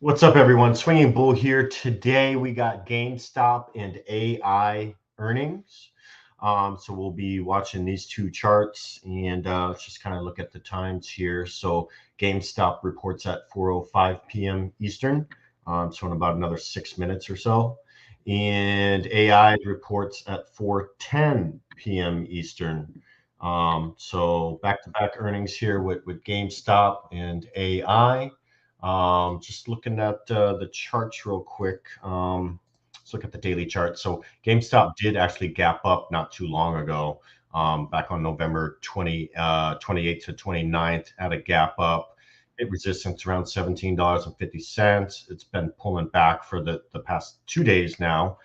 What's up, everyone? Swinging Bull here. Today we got GameStop and AI earnings. So we'll be watching these two charts and let's just kind of look at the times here. So GameStop reports at 4:05 p.m. Eastern, so in about another 6 minutes or so. And AI reports at 4:10 p.m. Eastern. So back-to-back earnings here with GameStop and AI. Just looking at the charts real quick. Let's look at the daily chart. So GameStop did actually gap up not too long ago, back on November 28th to 29th, at a gap up. Hit resistance around $17.50. It's been pulling back for the past 2 days now.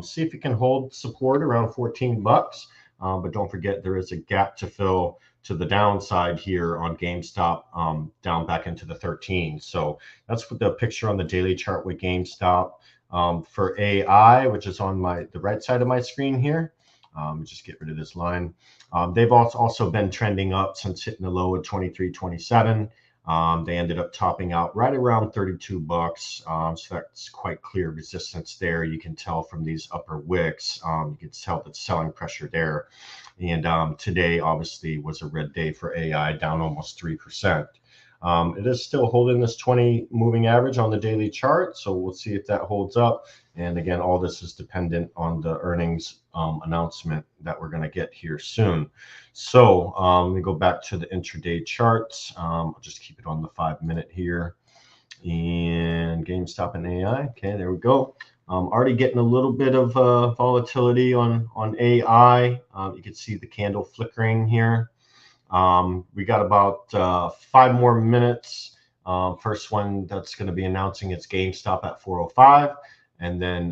See if you can hold support around 14 bucks. But don't forget, there is a gap to fill to the downside here on GameStop, down back into the 13. So that's what the picture on the daily chart with GameStop. For AI, which is on the right side of my screen here, just get rid of this line. They've also been trending up since hitting the low of 23.27. They ended up topping out right around 32 bucks. So that's quite clear resistance there. You can tell from these upper wicks. You can tell the selling pressure there. And today obviously was a red day for AI, down almost 3%. It is still holding this 20 moving average on the daily chart, so we'll see if that holds up. And again, all this is dependent on the earnings announcement that we're going to get here soon. So let me go back to the intraday charts. I'll just keep it on the 5-minute here. And GameStop and AI. Okay, there we go. Already getting a little bit of volatility on AI. You can see the candle flickering here. We got about 5 more minutes. First one that's going to be announcing it's GameStop at 4:05, and then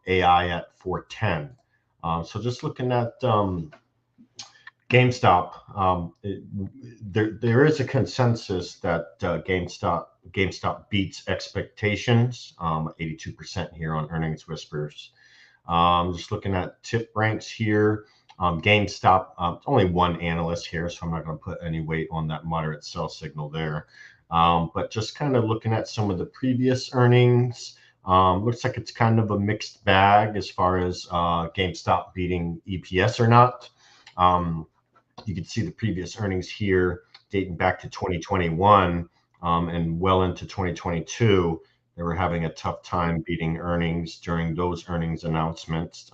AI at 4:10. So just looking at GameStop, there is a consensus that GameStop beats expectations, 82% here on Earnings Whispers. Just looking at tip ranks here. GameStop, only one analyst here, so I'm not going to put any weight on that moderate sell signal there. But just kind of looking at some of the previous earnings, looks like it's kind of a mixed bag as far as GameStop beating EPS or not. You can see the previous earnings here dating back to 2021 and well into 2022. They were having a tough time beating earnings during those earnings announcements,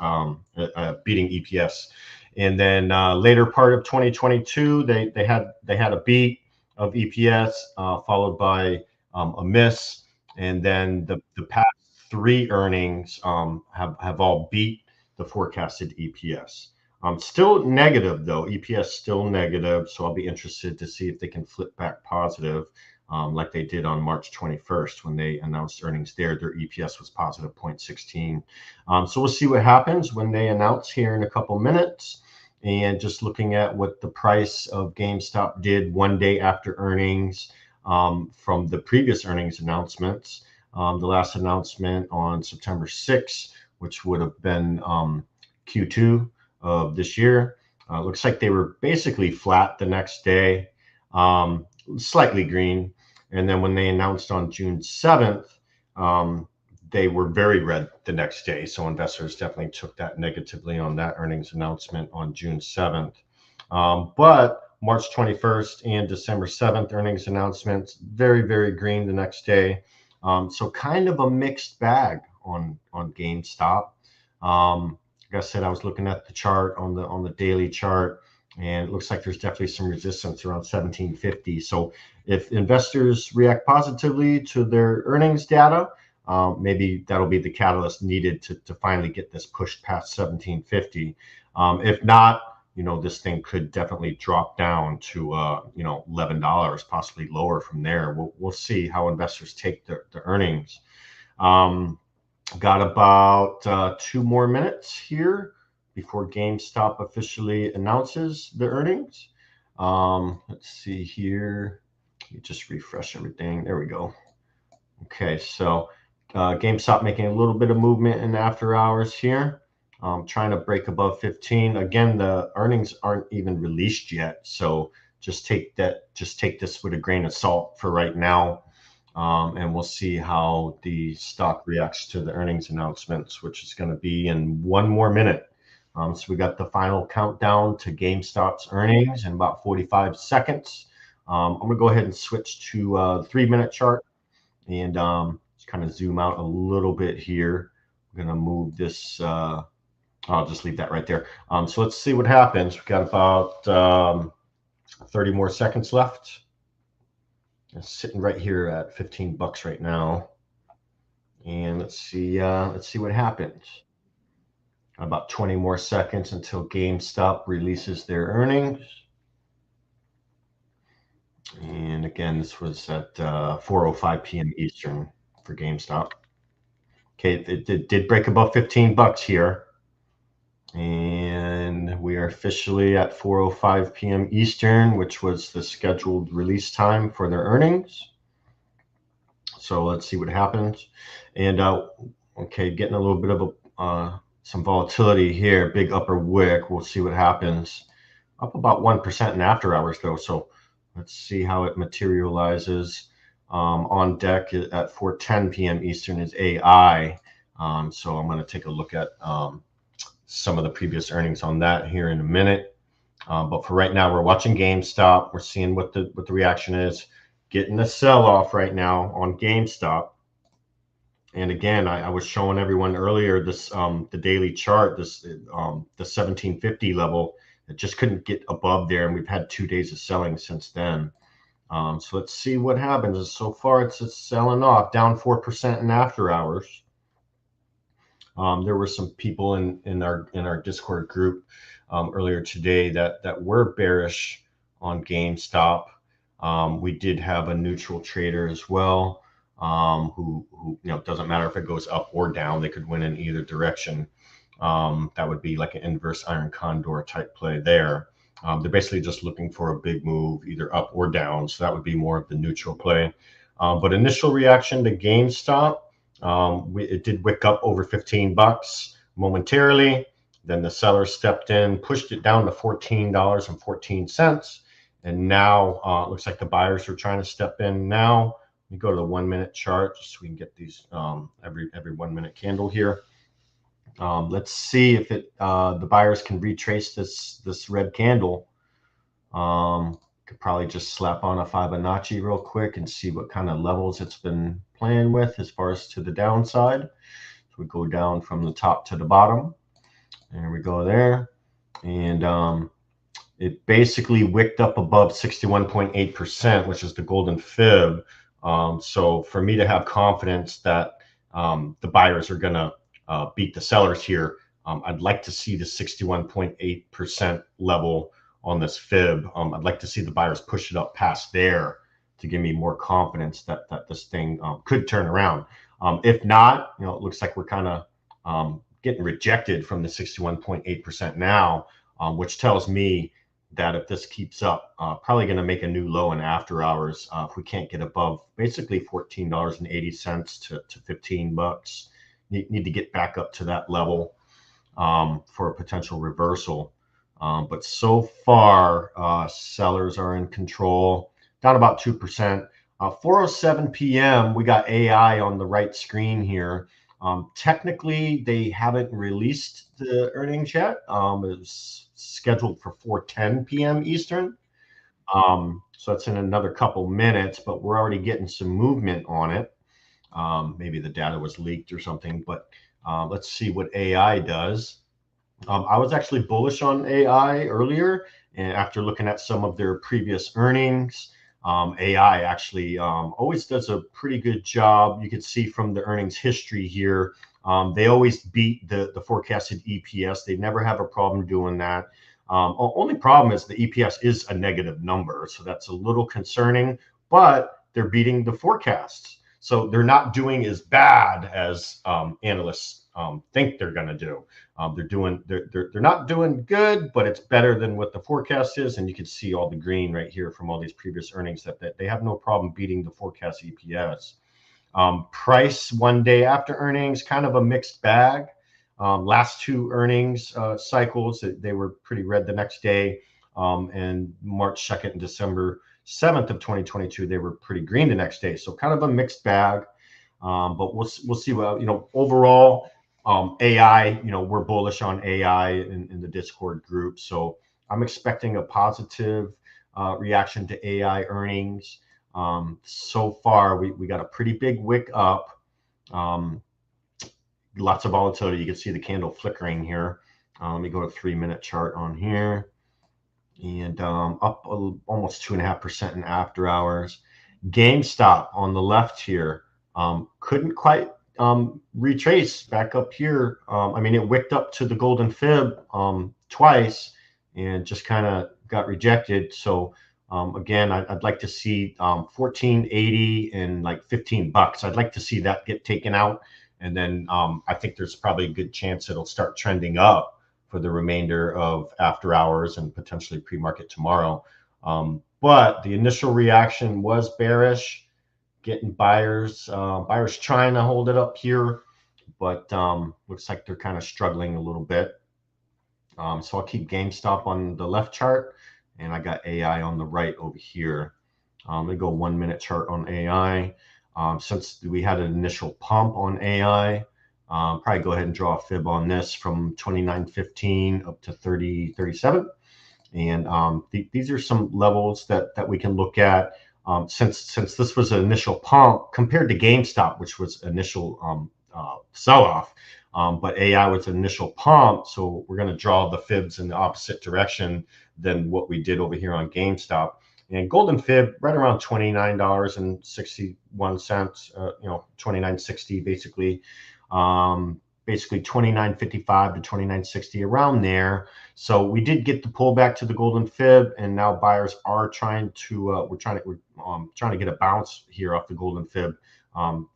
beating EPS. And then later part of 2022, they had a beat of EPS followed by a miss. And then the past 3 earnings have all beat the forecasted EPS. Still negative though, EPS still negative. So I'll be interested to see if they can flip back positive. Like they did on March 21st when they announced earnings there. Their EPS was positive 0.16. So we'll see what happens when they announce here in a couple minutes. And just looking at what the price of GameStop did 1 day after earnings from the previous earnings announcements. The last announcement on September 6th, which would have been Q2 of this year. Looks like they were basically flat the next day, slightly green. And then when they announced on June 7th, they were very red the next day. So investors definitely took that negatively on that earnings announcement on June 7th. But March 21st and December 7th earnings announcements, very, very green the next day. So kind of a mixed bag on GameStop. Like I said, I was looking at the chart on the daily chart, and it looks like there's definitely some resistance around 1750. So if investors react positively to their earnings data, maybe that'll be the catalyst needed to finally get this pushed past 1750. If not, this thing could definitely drop down to $11, possibly lower from there. We'll see how investors take the earnings. Got about 2 more minutes here before GameStop officially announces the earnings. Let's see here. Let me just refresh everything. There we go. Okay, so GameStop making a little bit of movement in after hours here. Trying to break above 15. Again, the earnings aren't even released yet, so just take this with a grain of salt for right now. And we'll see how the stock reacts to the earnings announcements, which is going to be in 1 more minute. So we got the final countdown to GameStop's earnings in about 45 seconds. I'm going to go ahead and switch to the 3-minute chart and just kind of zoom out a little bit here. I'm going to move this. I'll just leave that right there. So let's see what happens. We've got about 30 more seconds left. It's sitting right here at $15 right now, and let's see what happens. About 20 more seconds until GameStop releases their earnings. And again, this was at 4:05 p.m. Eastern for GameStop. Okay, it did break above $15 here, and we are officially at 4:05 p.m. Eastern, which was the scheduled release time for their earnings. So let's see what happens. And okay, getting a little bit of some volatility here. Big upper wick. We'll see what happens. Up about 1% in after hours though. So let's see how it materializes. On deck at 4:10 p.m. Eastern is AI. So I'm going to take a look at some of the previous earnings on that here in a minute. But for right now, we're watching GameStop. We're seeing what the reaction is. Getting a sell-off right now on GameStop. And again, I was showing everyone earlier this the daily chart, this the 1750 level. It just couldn't get above there, and we've had 2 days of selling since then. So let's see what happens. So far, it's selling off, down 4% in after hours. There were some people in our Discord group earlier today that were bearish on GameStop. We did have a neutral trader as well, who doesn't matter if it goes up or down, they could win in either direction. That would be like an inverse iron condor type play there. They're basically just looking for a big move, either up or down. So that would be more of the neutral play. But initial reaction to GameStop, it did wick up over $15 momentarily. Then the seller stepped in, pushed it down to $14.14. And now it looks like the buyers are trying to step in now. Let me go to the 1-minute chart just so we can get these every 1-minute candle here. Let's see if the buyers can retrace this red candle. Could probably just slap on a Fibonacci real quick and see what kind of levels it's been playing with as far as to the downside. So we go down from the top to the bottom. There we go there. And it basically wicked up above 61.8%, which is the golden fib. So for me to have confidence that the buyers are going to beat the sellers here, I'd like to see the 61.8% level on this fib. I'd like to see the buyers push it up past there to give me more confidence that this thing could turn around. If not, it looks like we're kind of getting rejected from the 61.8% now, which tells me that if this keeps up, probably going to make a new low in after hours if we can't get above basically $14.80 to $15. Need to get back up to that level for a potential reversal. But so far, sellers are in control, down about 2%. 4:07 p.m., we got AI on the right screen here. Technically, they haven't released the earnings yet. It was scheduled for 4:10 p.m. Eastern. So that's in another couple minutes, but we're already getting some movement on it. Maybe the data was leaked or something, but let's see what AI does. I was actually bullish on AI earlier, and after looking at some of their previous earnings, AI actually always does a pretty good job. You can see from the earnings history here, they always beat the forecasted EPS. They never have a problem doing that. Only problem is the EPS is a negative number, so that's a little concerning, but they're beating the forecasts. So they're not doing as bad as analysts think they're going to do. They're not doing good, but it's better than what the forecast is. And you can see all the green right here from all these previous earnings that they have no problem beating the forecast EPS. Price one day after earnings, kind of a mixed bag. Last two earnings cycles, they were pretty red the next day. And March 2nd and December 7th of 2022, they were pretty green the next day. So kind of a mixed bag. But we'll see. Well, overall, AI, we're bullish on AI in the Discord group. So I'm expecting a positive reaction to AI earnings. So far, we got a pretty big wick up. Lots of volatility. You can see the candle flickering here. Let me go to 3-minute chart on here. And up almost 2.5% in after hours. GameStop on the left here couldn't quite retrace back up here. I mean, it wicked up to the golden fib twice and just kind of got rejected. So again, I'd like to see 14.80 and like $15. I'd like to see that get taken out. And then I think there's probably a good chance it'll start trending up for the remainder of after hours and potentially pre-market tomorrow. But the initial reaction was bearish, getting buyers trying to hold it up here, but looks like they're kind of struggling a little bit. So I'll keep GameStop on the left chart, and I got AI on the right over here. Let me go 1-minute chart on AI. Since we had an initial pump on AI, probably go ahead and draw a fib on this from 29.15 up to 30.37. And these are some levels that we can look at. Since this was an initial pump compared to GameStop, which was initial sell-off, but AI was an initial pump, so we're going to draw the fibs in the opposite direction than what we did over here on GameStop. And golden fib right around $29.61, $29.60 basically. Basically 29.55 to 29.60, around there. So we did get the pullback to the golden fib, and now buyers are trying to we're trying to get a bounce here off the golden fib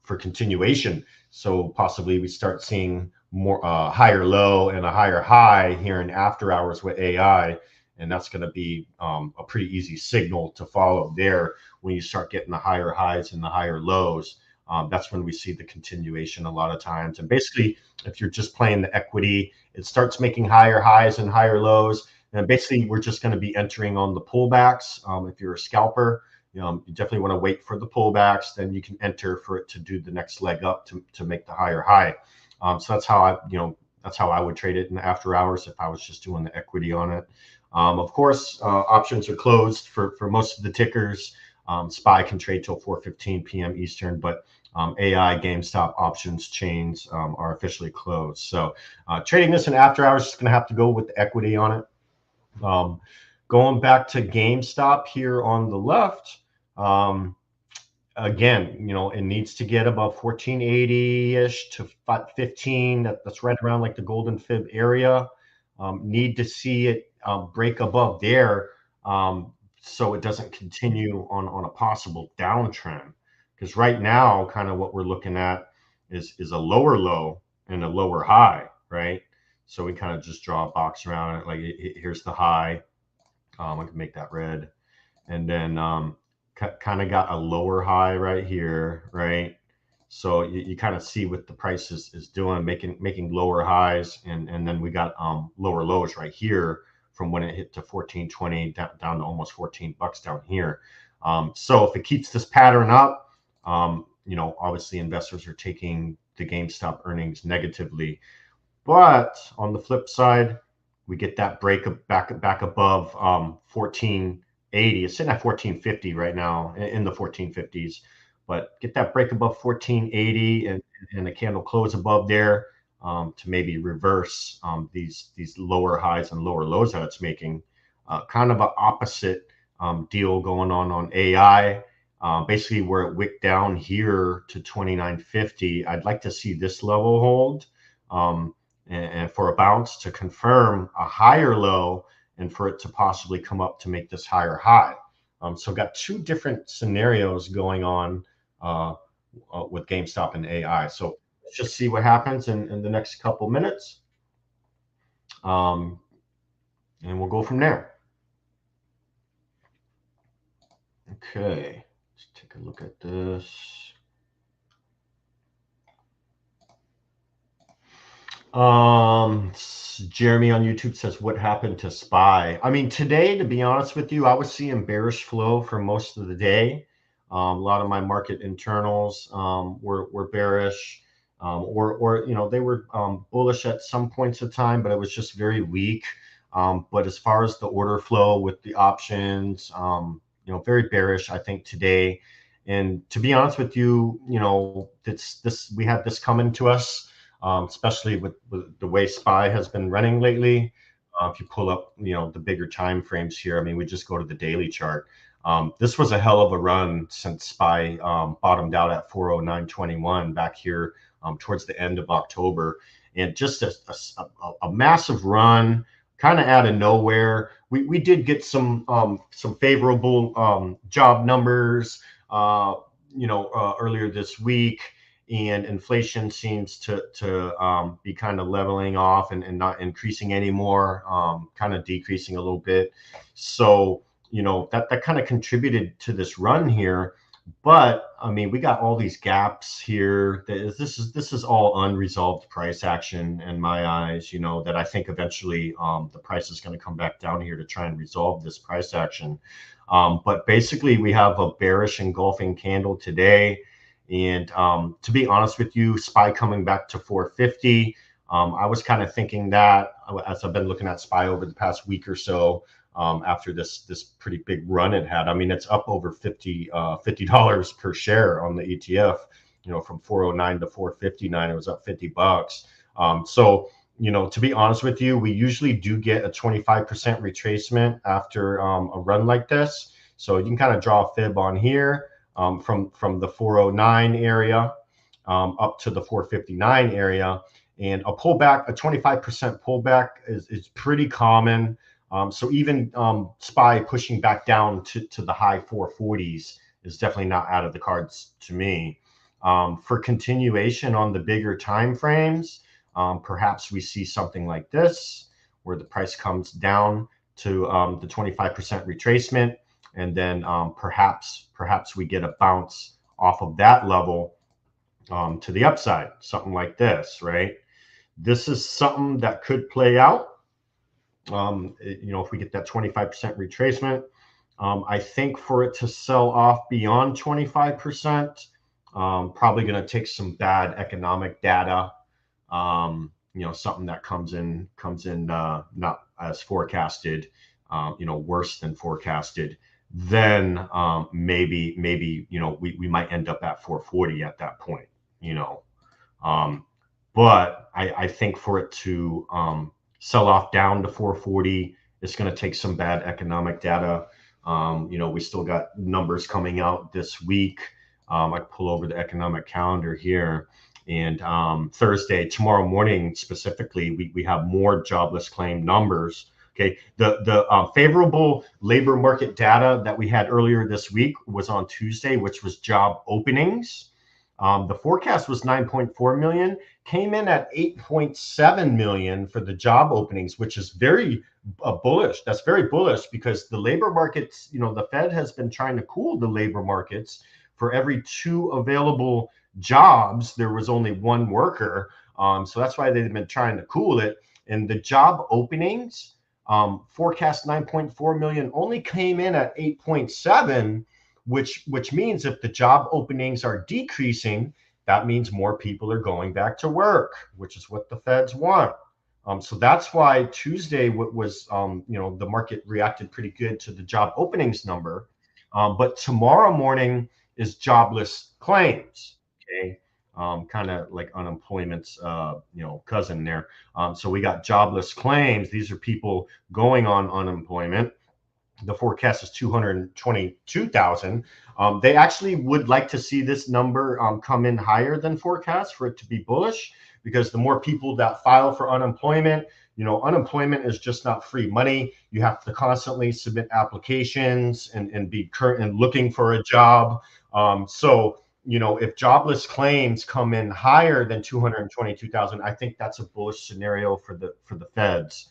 for continuation. So possibly we start seeing more higher low and a higher high here in after hours with AI. And that's going to be a pretty easy signal to follow there when you start getting the higher highs and the higher lows. That's when we see the continuation a lot of times. And basically, if you're just playing the equity, it starts making higher highs and higher lows. And basically, we're just going to be entering on the pullbacks. If you're a scalper, you definitely want to wait for the pullbacks. Then you can enter for it to do the next leg up to make the higher high. So that's how I would trade it in the after hours if I was just doing the equity on it. Of course, options are closed for most of the tickers. SPY can trade till 4:15 p.m. Eastern, but AI, GameStop, options chains are officially closed. So trading this in after hours is going to have to go with the equity on it. Going back to GameStop here on the left, again, it needs to get above 1480-ish to 15. That's right around like the golden fib area. Need to see it break above there so it doesn't continue on a possible downtrend. Because right now, kind of what we're looking at is a lower low and a lower high, right? So we kind of just draw a box around it. Like here's the high. I can make that red. And then kind of got a lower high right here, right? So you kind of see what the price is doing, making lower highs, and then we got lower lows right here from when it hit to 14.20 down to almost $14 down here. So if it keeps this pattern up, obviously investors are taking the GameStop earnings negatively. But on the flip side, we get that break back above 1480. It's sitting at 1450 right now, in the 1450s. But get that break above 1480 and a candle close above there to maybe reverse these lower highs and lower lows that it's making. Kind of an opposite deal going on AI. Basically, where it wicked down here to 29.50, I'd like to see this level hold and for a bounce to confirm a higher low and for it to possibly come up to make this higher high. So got two different scenarios going on with GameStop and AI. So let's just see what happens in the next couple minutes. And we'll go from there. Okay, let's take a look at this. Jeremy on YouTube says, what happened to SPY? I mean, today, to be honest with you, I was seeing bearish flow for most of the day. A lot of my market internals were bearish, or they were bullish at some points of time, but it was just very weak. But as far as the order flow with the options, very bearish, I think, today. And to be honest with you, we had this coming to us. Especially with the way SPY has been running lately. If you pull up, the bigger time frames here, I mean, we just go to the daily chart. This was a hell of a run since SPY bottomed out at 409.21 back here towards the end of October, and just a massive run, kind of out of nowhere. We did get some favorable job numbers, earlier this week. And inflation seems to be kind of leveling off and not increasing anymore, kind of decreasing a little bit. So, that kind of contributed to this run here. But I mean, we got all these gaps here. This is all unresolved price action in my eyes, that I think eventually the price is going to come back down here to try and resolve this price action. But basically, we have a bearish engulfing candle today. And to be honest with you, SPY coming back to 450. I was kind of thinking that as I've been looking at SPY over the past week or so, after this pretty big run it had. I mean, it's up over $50 per share on the ETF. From 409 to 459, it was up $50. So to be honest with you, we usually do get a 25% retracement after a run like this. So you can kind of draw a fib on here. From the 409 area up to the 459 area, and a pullback, a 25% pullback is pretty common. So even SPY pushing back down to the high 440s is definitely not out of the cards to me. For continuation on the bigger time frames, perhaps we see something like this, where the price comes down to the 25% retracement. And then perhaps we get a bounce off of that level to the upside, something like this, right? This is something that could play out. If we get that 25% retracement, I think for it to sell off beyond 25%, probably going to take some bad economic data. Something that comes in not as forecasted, worse than forecasted. Then maybe we might end up at 440 at that point, but I think for it to sell off down to 440, it's going to take some bad economic data. We still got numbers coming out this week. I pull over the economic calendar here, and Thursday, tomorrow morning specifically, we have more jobless claim numbers. Okay, the favorable labor market data that we had earlier this week was on Tuesday, which was job openings. The forecast was 9.4 million, came in at 8.7 million for the job openings, which is very bullish. That's very bullish because the labor markets, the Fed has been trying to cool the labor markets. For every 2 available jobs, there was only 1 worker. So that's why they've been trying to cool it. And the job openings, forecast 9.4 million, only came in at 8.7, which means if the job openings are decreasing, that means more people are going back to work, which is what the Feds want. So that's why Tuesday was, the market reacted pretty good to the job openings number. But tomorrow morning is jobless claims. Okay. Kind of like unemployment's, cousin there. So we got jobless claims. These are people going on unemployment. The forecast is 222,000. They actually would like to see this number come in higher than forecast for it to be bullish, because the more people that file for unemployment, unemployment is just not free money. You have to constantly submit applications and be current and looking for a job. So if jobless claims come in higher than 222,000, I think that's a bullish scenario for the feds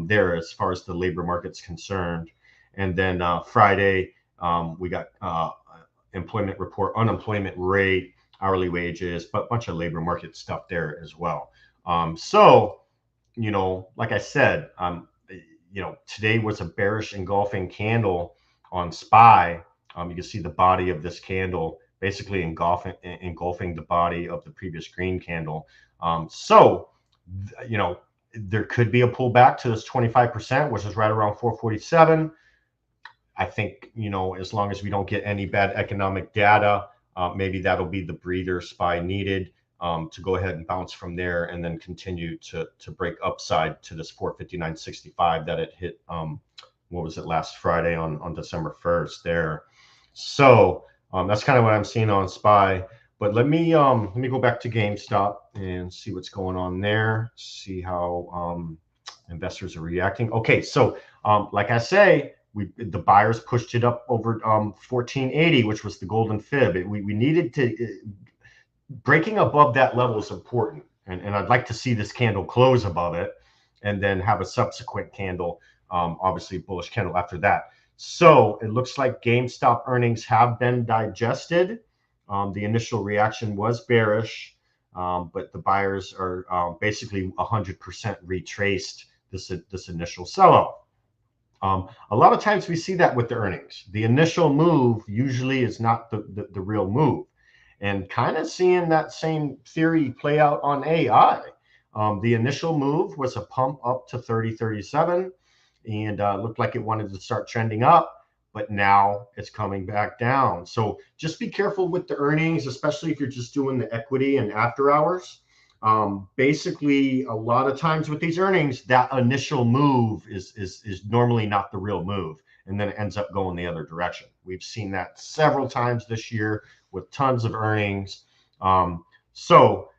there as far as the labor market's concerned. And then Friday, we got employment report, unemployment rate, hourly wages, but a bunch of labor market stuff there as well. So, like I said, today was a bearish engulfing candle on SPY. You can see the body of this candle basically engulfing the body of the previous green candle. So, there could be a pullback to this 25%, which is right around 447. I think, as long as we don't get any bad economic data, maybe that'll be the breather SPY needed to go ahead and bounce from there and then continue to break upside to this 459.65 that it hit, what was it, last Friday on December 1st there. So that's kind of what I'm seeing on SPY. But let me go back to GameStop and see what's going on there, see how investors are reacting. Okay, so like I say, the buyers pushed it up over 1480, which was the golden fib. We needed to breaking above that level is important, and I'd like to see this candle close above it, and then have a subsequent candle, obviously bullish candle after that. So it looks like GameStop earnings have been digested. The initial reaction was bearish, but the buyers are basically 100% retraced this initial sell-off. A lot of times we see that with the earnings. The initial move usually is not the real move. And kind of seeing that same theory play out on AI. The initial move was a pump up to 30.37 and looked like it wanted to start trending up, but now it's coming back down. So just be careful with the earnings, especially if you're just doing the equity and after hours. Basically, a lot of times with these earnings, that initial move is normally not the real move, and then it ends up going the other direction. We've seen that several times this year with tons of earnings. So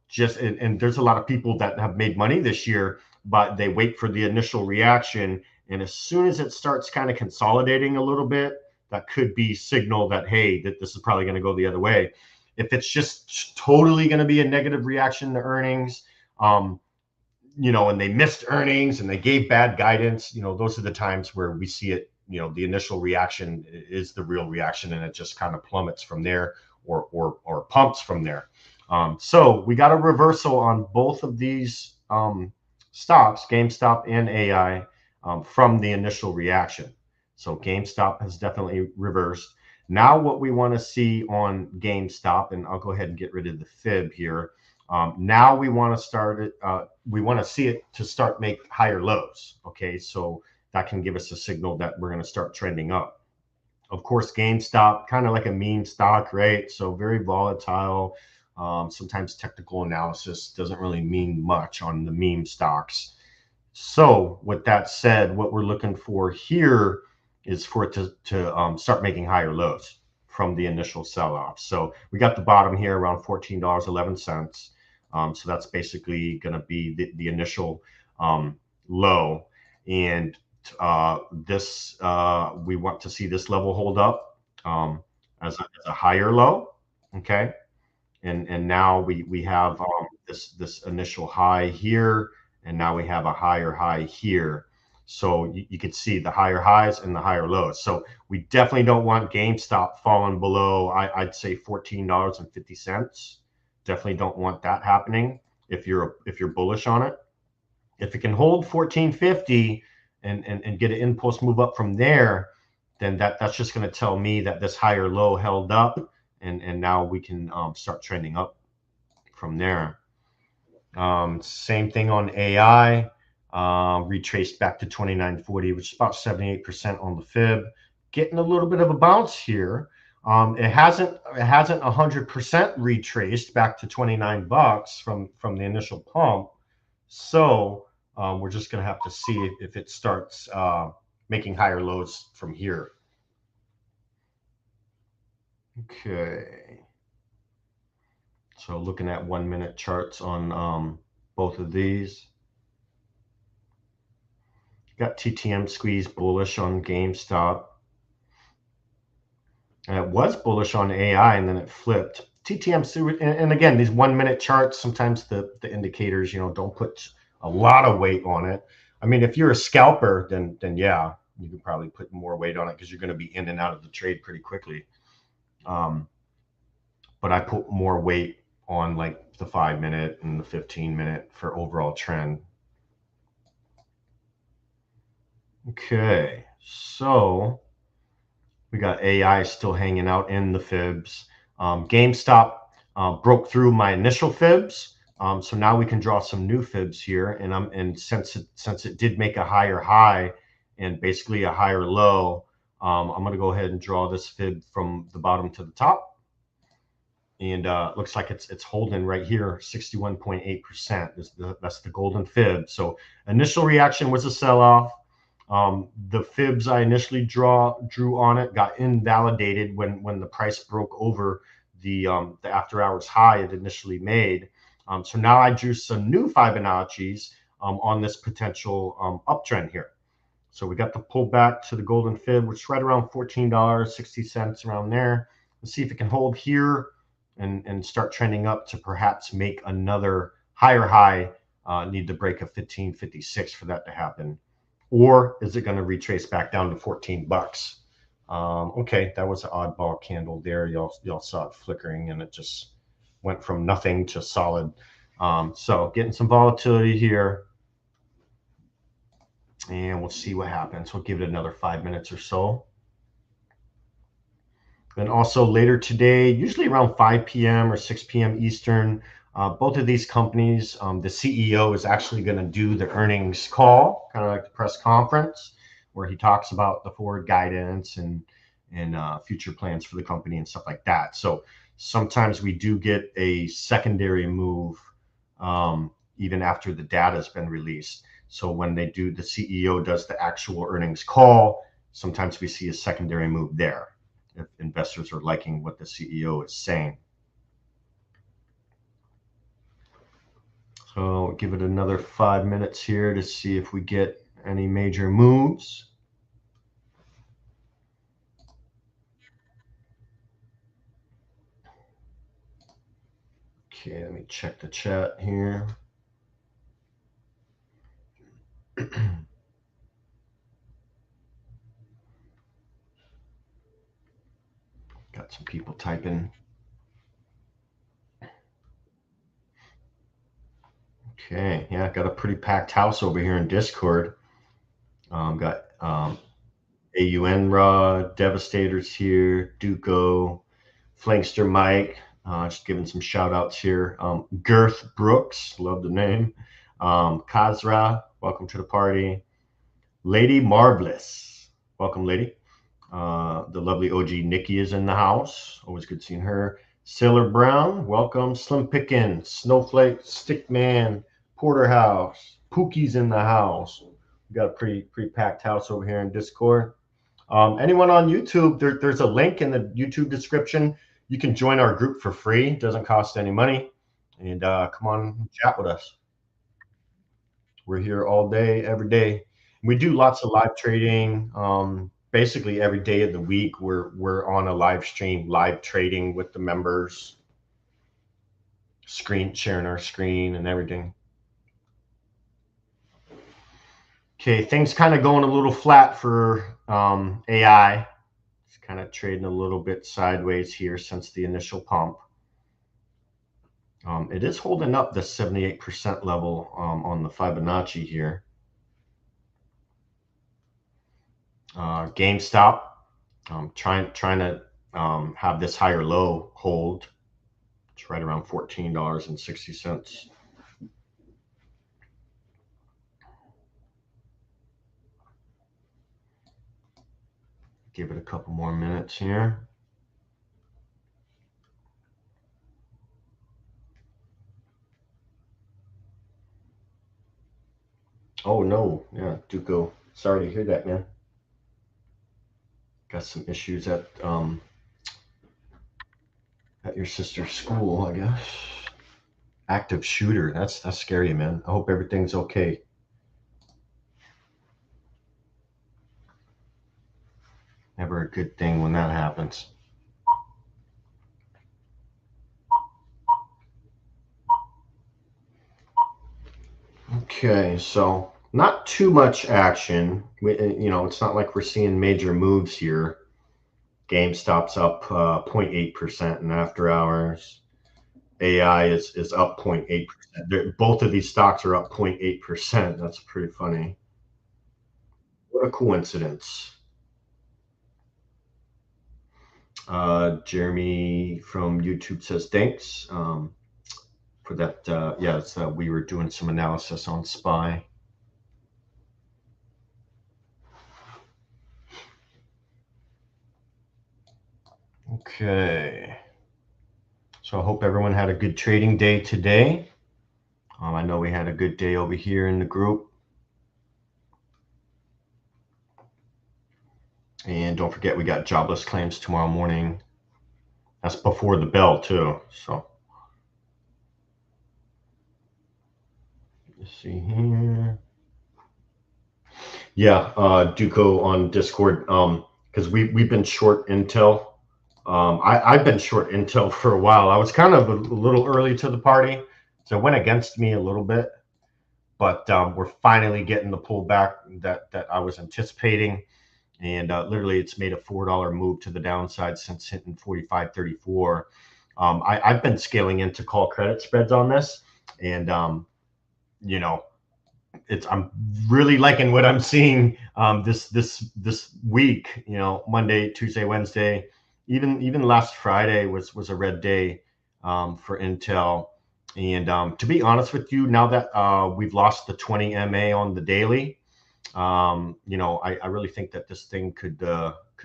just and there's a lot of people that have made money this year, but they wait for the initial reaction, and as soon as it starts kind of consolidating a little bit, that could be signal that, hey, that this is probably going to go the other way. If it's just totally going to be a negative reaction to earnings, and they missed earnings and they gave bad guidance, those are the times where we see it, the initial reaction is the real reaction, and it just kind of plummets from there or pumps from there. So we got a reversal on both of these stocks, GameStop and AI, from the initial reaction. So GameStop has definitely reversed. Now what we want to see on GameStop, and I'll go ahead and get rid of the fib here. Now we want to start it. We want to see it to start make higher lows. Okay, so that can give us a signal that we're going to start trending up. Of course, GameStop, kind of like a meme stock, right? So very volatile. Sometimes technical analysis doesn't really mean much on the meme stocks. So with that said, what we're looking for here is for it to start making higher lows from the initial sell-off. So we got the bottom here around $14.11. So that's basically going to be the initial low. And this we want to see this level hold up as a higher low. Okay. And now we have this initial high here, and now we have a higher high here. So you can see the higher highs and the higher lows. So we definitely don't want GameStop falling below, I'd say $14.50. Definitely don't want that happening if you're bullish on it. If it can hold 14.50 and get an impulse move up from there, then that's just going to tell me that this higher low held up, and now we can start trending up from there. Same thing on AI, retraced back to 29.40, which is about 78% on the fib. Getting a little bit of a bounce here. It hasn't 100% retraced back to 29 bucks from the initial pump. So we're just going to have to see if it starts making higher lows from here. Okay. So looking at 1 minute charts on both of these. Got TTM squeeze bullish on GameStop. And it was bullish on AI, and then it flipped. TTM, and again, these 1 minute charts, sometimes the indicators, don't put a lot of weight on it. I mean, if you're a scalper, then yeah, you can probably put more weight on it because you're going to be in and out of the trade pretty quickly. But I put more weight on like the 5 minute and the 15 minute for overall trend. Okay, so we got AI still hanging out in the fibs. GameStop broke through my initial fibs, so now we can draw some new fibs here. And since it did make a higher high and basically a higher low, I'm going to go ahead and draw this fib from the bottom to the top. And looks like it's holding right here, 61.8%. That's the golden fib. So initial reaction was a sell-off. The fibs I initially drew on it got invalidated when the price broke over the after hours high it initially made. So now I drew some new Fibonacci's on this potential uptrend here. So we got the pullback to the golden fib, which is right around $14.60 around there. Let's see if it can hold here and start trending up to perhaps make another higher high. Need to break a 1556 for that to happen. Or is it going to retrace back down to 14 bucks? Okay, that was an oddball candle there. Y'all saw it flickering and it just went from nothing to solid. So getting some volatility here. And we'll see what happens. We'll give it another 5 minutes or so. And also later today, usually around 5 p.m. or 6 p.m. Eastern, both of these companies, the CEO is actually going to do the earnings call, kind of like the press conference, where he talks about the forward guidance and future plans for the company and stuff like that. So sometimes we do get a secondary move even after the data has been released. So when the CEO does the actual earnings call, sometimes we see a secondary move there if investors are liking what the CEO is saying. So give it another 5 minutes here to see if we get any major moves. Okay, let me check the chat here. Got some people typing. Okay, yeah, got a pretty packed house over here in Discord. Got AUN Raw, Devastators here, Duco, Flankster Mike, just giving some shout outs here. Girth Brooks, love the name. Kazra, welcome to the party. Lady Marvelous, welcome, lady. The lovely OG Nikki is in the house. Always good seeing her. Sailor Brown, welcome. Slim Pickin, Snowflake, Stickman, Porterhouse, Pookie's in the house. We got a pretty packed house over here in Discord. Anyone on YouTube, there's a link in the YouTube description. You can join our group for free. It doesn't cost any money. And come on and chat with us. We're here all day, every day. We do lots of live trading. Basically every day of the week, we're on a live stream, live trading with the members, sharing our screen and everything. Okay, things kind of going a little flat for AI. It's kind of trading a little bit sideways here since the initial pump. It is holding up the 78% level on the Fibonacci here. GameStop, trying to have this higher low hold. It's right around $14.60. Give it a couple more minutes here. Oh no, yeah, Duco. Sorry to hear that, man. Got some issues at your sister's school, I guess. Active shooter. That's scary, man. I hope everything's okay. Never a good thing when that happens. Okay, so not too much action. It's not like we're seeing major moves here. GameStop's up 0.8% in after hours. AI is up 0.8%. Both of these stocks are up 0.8%. That's pretty funny. What a coincidence. Jeremy from YouTube says thanks for that. Yeah, we were doing some analysis on SPY. Okay. So I hope everyone had a good trading day today. I know we had a good day over here in the group. And don't forget, we got jobless claims tomorrow morning. That's before the bell, too. So let's see here. Yeah, Duco on Discord. Because we've been short Intel. I've been short Intel for a while. I was kind of a little early to the party, so it went against me a little bit. But we're finally getting the pullback that I was anticipating. And literally it's made a $4 move to the downside since hitting 45.34. I've been scaling into call credit spreads on this, and you know, I'm really liking what I'm seeing this week. Monday, Tuesday, Wednesday, even last Friday was a red day for Intel. And to be honest with you, now that we've lost the 20 MA on the daily, I really think that this thing could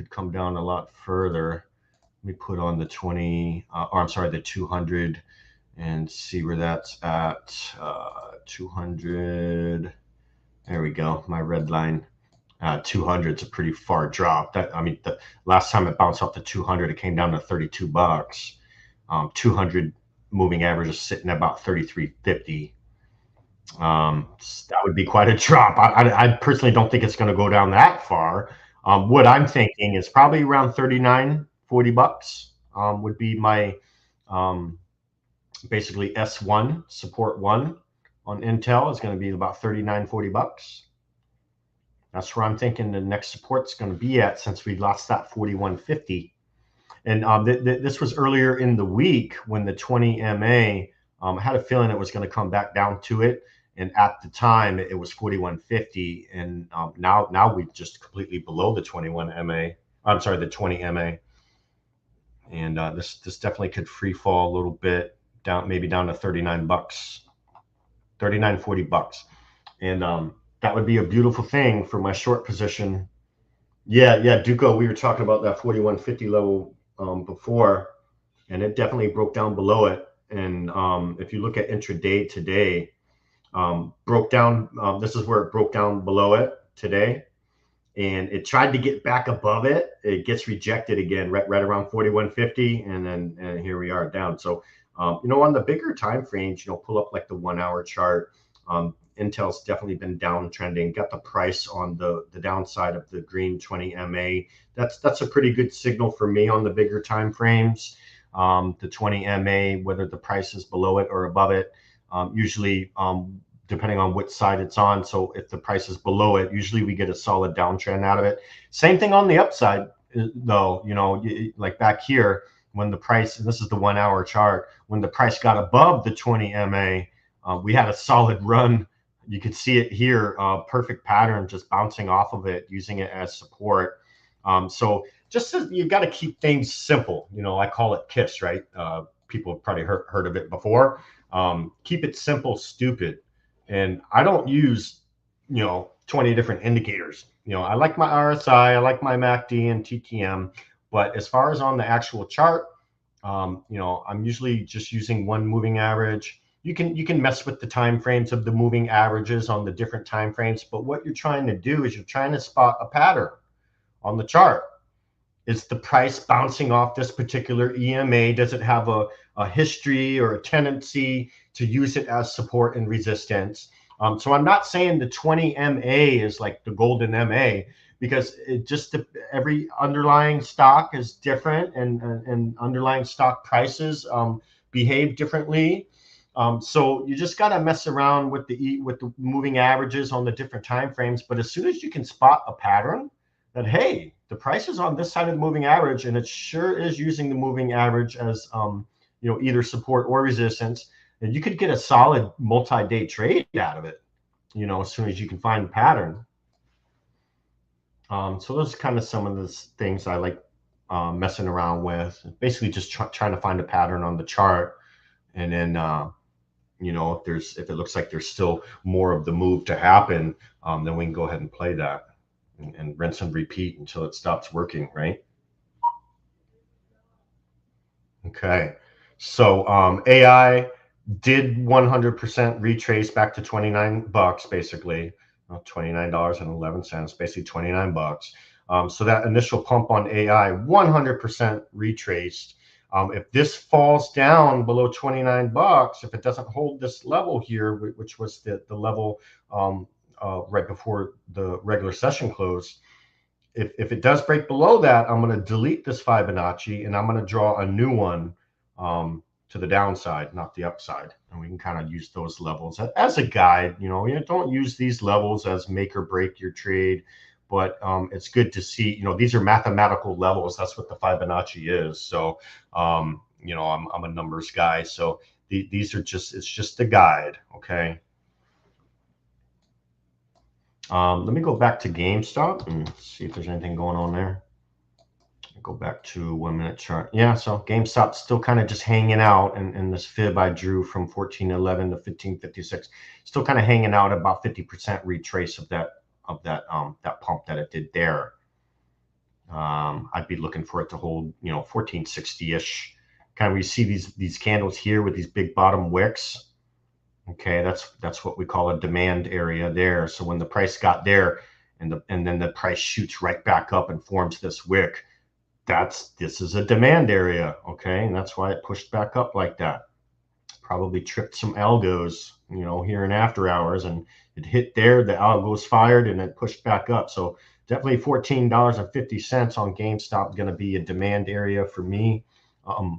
come down a lot further. Let me put on the 20, or I'm sorry, the 200, and see where that's at. 200. There we go. My red line. 200 is a pretty far drop. The last time it bounced off the 200, it came down to $32. 200 moving average is sitting at about 33.50. That would be quite a drop. I personally don't think it's going to go down that far. What I'm thinking is probably around 39, $40 would be my basically S1 support one on Intel is going to be about 39, $40. That's where I'm thinking the next support's going to be at since we lost that 41.50. And this was earlier in the week when the 20 MA, I had a feeling it was going to come back down to it. And at the time, it was 41.50. And now we've just completely below the 21 MA. I'm sorry, the 20 MA. And this definitely could free fall a little bit down, maybe down to $39, $39, $40. And that would be a beautiful thing for my short position. Yeah, Duco, we were talking about that 41.50 level before, and it definitely broke down below it. And if you look at intraday today, broke down. This is where it broke down below it today, and it tried to get back above it. It gets rejected again, right around 41.50, and then here we are down. So, on the bigger time frames, pull up like the 1 hour chart. Intel's definitely been downtrending. Got the price on the downside of the green 20 MA. That's a pretty good signal for me on the bigger time frames. The 20 MA, whether the price is below it or above it, usually depending on which side it's on. So if the price is below it, usually we get a solid downtrend out of it. Same thing on the upside, though. Like back here when the price, and this is the 1 hour chart, when the price got above the 20 MA, we had a solid run. You could see it here, perfect pattern, just bouncing off of it, using it as support. So just you got to keep things simple. I call it KISS, right? People have probably heard of it before. Keep it simple, stupid. And I don't use, 20 different indicators. I like my RSI, I like my MACD and TTM, but as far as on the actual chart, I'm usually just using one moving average. You can mess with the time frames of the moving averages on the different time frames, but what you're trying to do is you're trying to spot a pattern on the chart. Is the price bouncing off this particular EMA? Does it have a history or a tendency to use it as support and resistance? So I'm not saying the 20 MA is like the golden MA, because it just every underlying stock is different, and underlying stock prices behave differently. So you just got to mess around with the moving averages on the different time frames. But as soon as you can spot a pattern that, hey, the price is on this side of the moving average, and it sure is using the moving average as either support or resistance, and you could get a solid multi-day trade out of it. As soon as you can find the pattern. So those are kind of some of the things I like messing around with. Basically, just trying to find a pattern on the chart, and then if it looks like there's still more of the move to happen, then we can go ahead and play that and rinse and repeat until it stops working, right? Okay. So AI did 100% retrace back to $29, basically. $29.11, basically 29 bucks. So that initial pump on AI, 100% retraced. If this falls down below 29 bucks, if it doesn't hold this level here, which was the level right before the regular session close, if it does break below that, I'm going to delete this Fibonacci and I'm going to draw a new one to the downside, not the upside. And we can kind of use those levels as a guide. You don't use these levels as make or break your trade, but it's good to see, these are mathematical levels. That's what the Fibonacci is. So, I'm a numbers guy. So these are it's just a guide. Okay. Let me go back to GameStop and see if there's anything going on there. Go back to 1 minute chart. Yeah, so GameStop's still kind of just hanging out, and this fib I drew from 1411 to 1556, still kind of hanging out about 50% retrace of that pump that it did there. I'd be looking for it to hold 1460-ish. Kind of we see these candles here with these big bottom wicks. Okay, that's what we call a demand area there. So when the price got there and then the price shoots right back up and forms this wick, this is a demand area. Okay, and that's why it pushed back up like that. Probably tripped some algos, here in after hours, and it hit there, the algos fired, and it pushed back up. So definitely $14.50 on GameStop is going to be a demand area for me,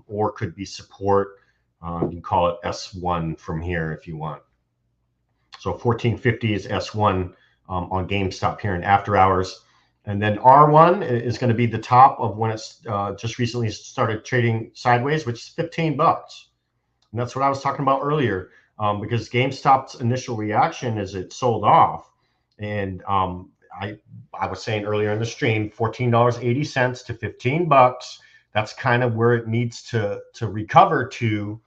or could be support. You can call it S1 from here if you want. So 1450 is S1 on GameStop here in after hours. And then R1 is going to be the top of when it's just recently started trading sideways, which is 15 bucks. And that's what I was talking about earlier, because GameStop's initial reaction is it sold off. And I was saying earlier in the stream, $14.80 to 15 bucks. That's kind of where it needs to recover to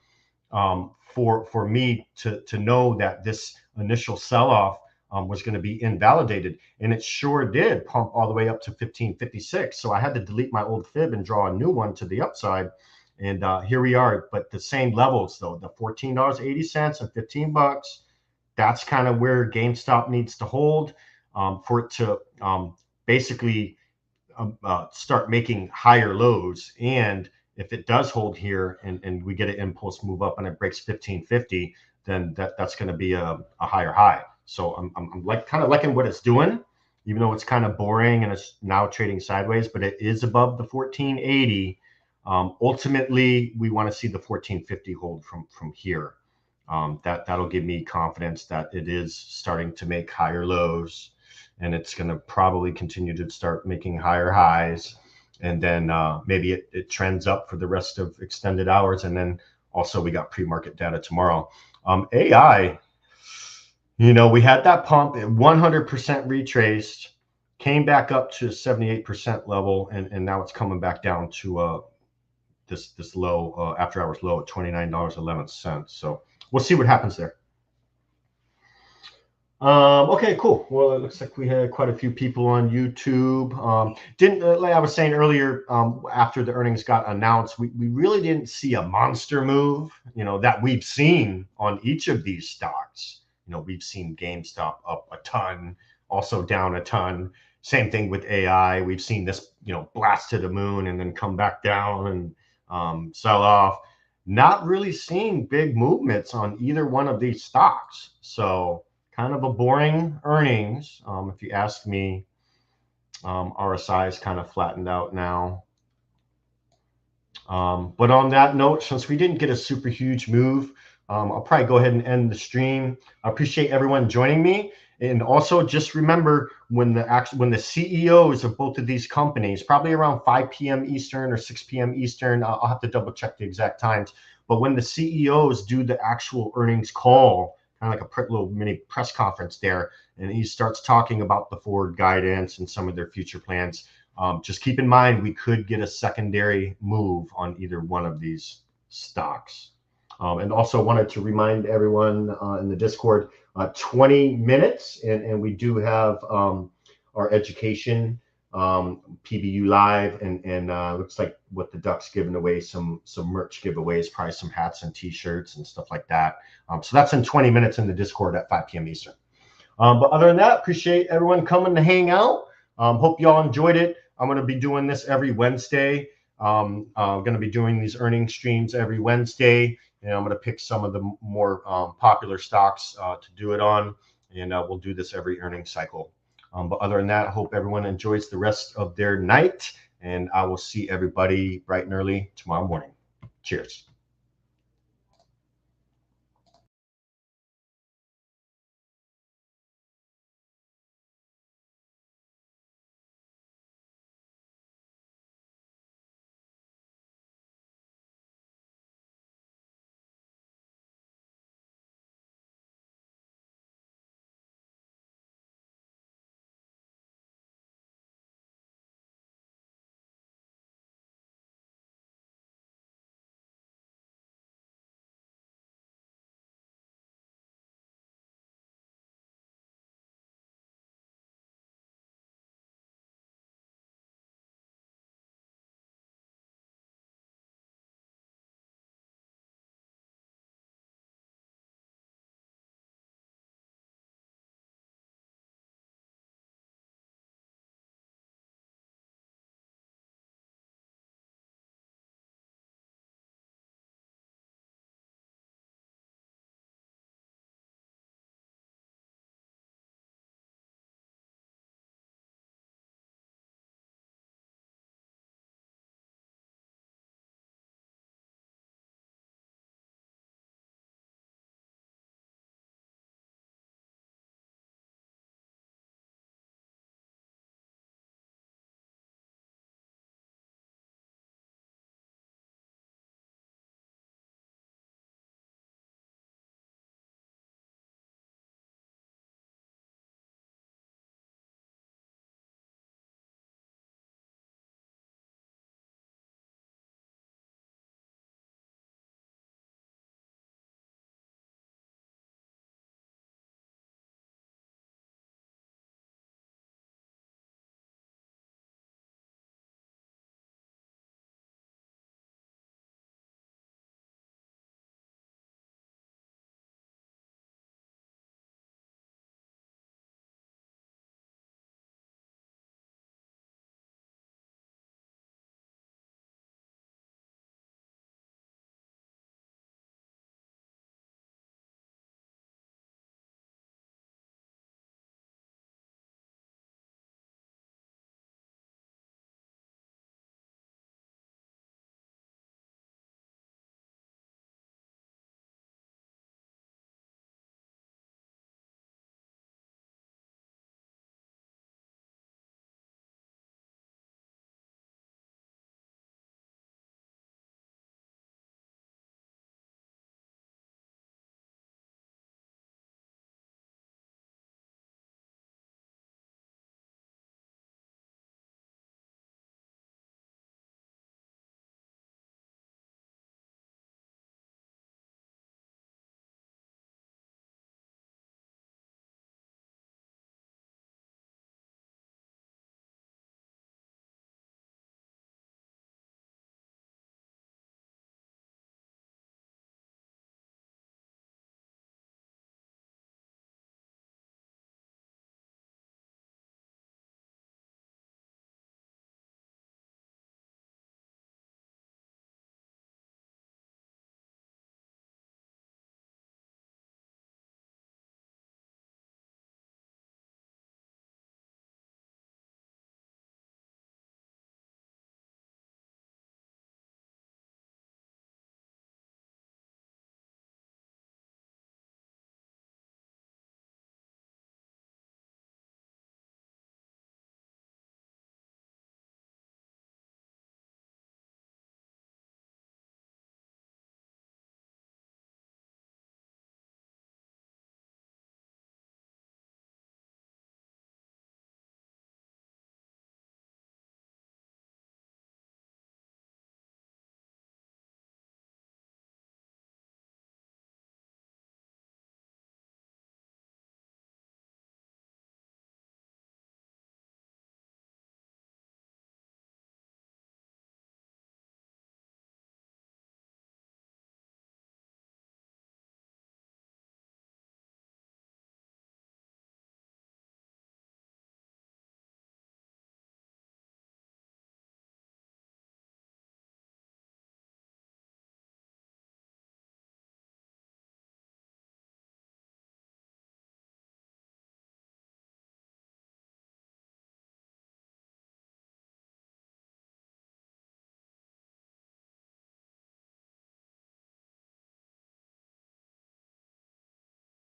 for me to know that this initial sell-off was going to be invalidated. And it sure did pump all the way up to 1556. So I had to delete my old fib and draw a new one to the upside. And here we are, but the same levels though, the $14.80 and 15 bucks. That's kind of where GameStop needs to hold for it to basically start making higher lows. And if it does hold here and we get an impulse move up and it breaks 1550, then that's going to be a higher high. So I'm like kind of liking what it's doing, even though it's kind of boring and it's now trading sideways, but it is above the 1480. Ultimately, we want to see the 1450 hold from here. That'll give me confidence that it is starting to make higher lows, and it's going to probably continue to start making higher highs. And then maybe it trends up for the rest of extended hours. And then also we got pre-market data tomorrow. AI, we had that pump at 100% retraced, came back up to 78% level, and now it's coming back down to this low, after hours low at $29.11. So we'll see what happens there. Okay, cool. Well, it looks like we had quite a few people on YouTube. Like I was saying earlier, after the earnings got announced, we really didn't see a monster move, that we've seen on each of these stocks. We've seen GameStop up a ton, also down a ton. Same thing with AI. We've seen this, blast to the moon and then come back down and sell off. Not really seeing big movements on either one of these stocks. So kind of a boring earnings, if you ask me. RSI is kind of flattened out now. But on that note, since we didn't get a super huge move, I'll probably go ahead and end the stream. I appreciate everyone joining me. And also just remember when the CEOs of both of these companies, probably around 5 p.m. Eastern or 6 p.m. Eastern, I'll have to double check the exact times. But when the CEOs do the actual earnings call, kind of like a little mini press conference there, and he starts talking about the forward guidance and some of their future plans, just keep in mind we could get a secondary move on either one of these stocks. And also wanted to remind everyone in the Discord, 20 minutes, and we do have our education PBU live, and looks like what the Ducks giving away some merch giveaways, probably some hats and T-shirts and stuff like that. So that's in 20 minutes in the Discord at 5 p.m. Eastern. But other than that, appreciate everyone coming to hang out. Hope y'all enjoyed it. I'm going to be doing this every Wednesday. I'm going to be doing these earnings streams every Wednesday, and I'm going to pick some of the more popular stocks to do it on, and we'll do this every earnings cycle. But other than that, I hope everyone enjoys the rest of their night, and I will see everybody bright and early tomorrow morning. Cheers.